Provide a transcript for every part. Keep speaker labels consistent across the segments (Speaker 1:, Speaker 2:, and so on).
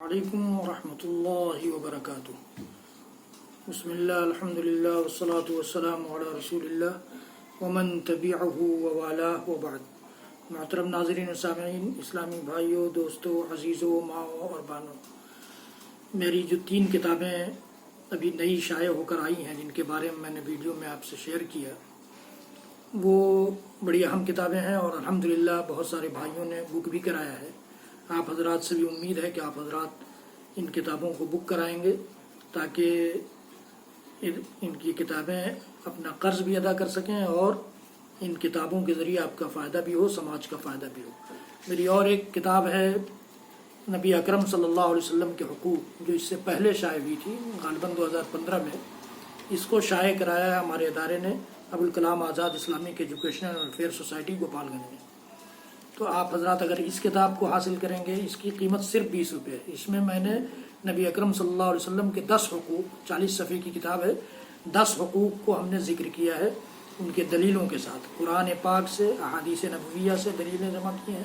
Speaker 1: علیکم ورحمۃ اللہ وبرکاتہ۔ بسم اللہ الحمد للہ والصلاة والسلام علی رسول اللہ ومن تبعہ ووالاه وبعد۔ محترم ناظرین و سامعین، اسلامی بھائیوں، دوستوں، عزیزوں، ماؤں اور بہنوں، میری جو 3 کتابیں ابھی نئی شائع ہو کر آئی ہیں، جن کے بارے میں نے ویڈیو میں آپ سے شیئر کیا، وہ بڑی اہم کتابیں ہیں اور الحمدللہ بہت سارے بھائیوں نے بک بھی کرایا ہے۔ آپ حضرات سے بھی امید ہے کہ آپ حضرات ان کتابوں کو بک کرائیں گے تاکہ ان کی کتابیں اپنا قرض بھی ادا کر سکیں اور ان کتابوں کے ذریعے آپ کا فائدہ بھی ہو، سماج کا فائدہ بھی ہو۔ میری اور ایک کتاب ہے نبی اکرم صلی اللہ علیہ وسلم کے حقوق، جو اس سے پہلے شائع ہوئی تھی، غالباً 2015 میں۔ اس کو شائع کرایا ہے ہمارے ادارے نے، Abul Kalam Azad Islamic educational welfare society Gopalganj میں۔ تو آپ حضرات اگر اس کتاب کو حاصل کریں گے، اس کی قیمت صرف 20 روپے ہے۔ اس میں میں نے نبی اکرم صلی اللہ علیہ وسلم کے 10 حقوق، 40 صفحے کی کتاب ہے، 10 حقوق کو ہم نے ذکر کیا ہے ان کے دلیلوں کے ساتھ، قرآن پاک سے، احادیث نبویہ سے دلیلیں جمع کی ہیں،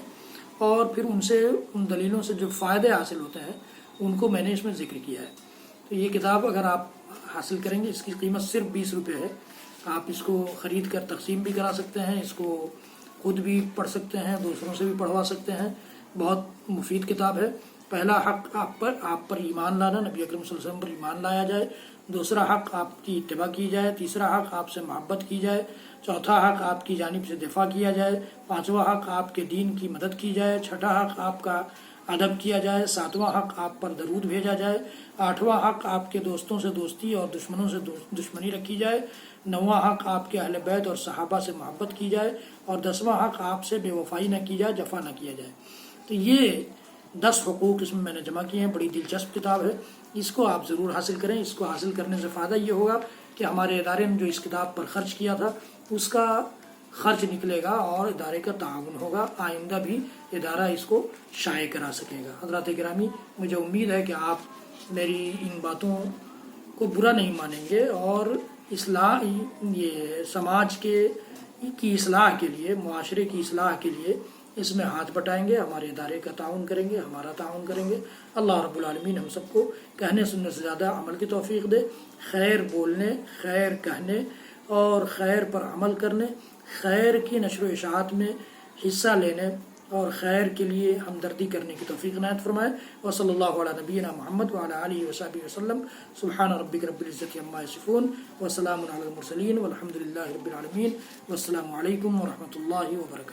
Speaker 1: اور پھر ان دلیلوں سے جو فائدے حاصل ہوتے ہیں ان کو میں نے اس میں ذکر کیا ہے۔ تو یہ کتاب اگر آپ حاصل کریں گے، اس کی قیمت صرف 20 روپے ہے۔ آپ اس کو خرید کر تقسیم بھی کرا سکتے ہیں، اس کو خود بھی پڑھ سکتے ہیں، دوسروں سے بھی پڑھوا سکتے ہیں۔ بہت مفید کتاب ہے۔ پہلا حق آپ پر ایمان لانا، نبی اکرم صلی اللہ علیہ وسلم پر ایمان لایا جائے۔ دوسرا حق آپ کی اتباع کی جائے۔ تیسرا حق آپ سے محبت کی جائے۔ چوتھا حق آپ کی جانب سے دفاع کیا جائے۔ پانچواں حق آپ کے دین کی مدد کی جائے۔ چھٹا حق آپ کا ادب کیا جائے۔ ساتواں حق آپ پر درود بھیجا جائے۔ آٹھواں حق آپ کے دوستوں سے دوستی اور دشمنوں سے دشمنی رکھی جائے۔ نواں حق آپ کے اہل بیت اور صحابہ سے محبت کی جائے۔ اور 10واں حق آپ سے بے وفائی نہ کی جائے، جفا نہ کیا جائے۔ تو یہ 10 حقوق اس میں نے جمع کیے ہیں۔ بڑی دلچسپ کتاب ہے، اس کو آپ ضرور حاصل کریں۔ اس کو حاصل کرنے سے فائدہ یہ ہوگا کہ ہمارے ادارے نے جو اس کتاب پر خرچ کیا تھا اس کا خرچ نکلے گا اور ادارے کا تعاون ہوگا۔ آئندہ بھی ادارہ اس کو شائع کرا سکے گا۔ حضرات گرامی، مجھے امید ہے کہ آپ میری ان باتوں کو برا نہیں مانیں گے اور یہ سماج کی اصلاح کے لیے، معاشرے کی اصلاح کے لیے اس میں ہاتھ بٹائیں گے، ہمارے ادارے کا تعاون کریں گے، ہمارا تعاون کریں گے۔ اللہ رب العالمین ہم سب کو کہنے سننے سے زیادہ عمل کی توفیق دے، خیر بولنے، خیر کہنے اور خیر پر عمل کرنے، خیر کی نشر و اشاعت میں حصہ لینے اور خیر کے لیے ہمدردی کرنے کی توفیق عنایت فرمائے۔ وصلی اللہ علی نبینا محمد وعلی آلہ وصحبہ وسلم۔ سبحان ربک رب العزۃ عما یصفون وسلام علی المرسلین والحمد للہ رب العالمین۔ والسلام علیکم ورحمۃ اللہ وبرکاتہ۔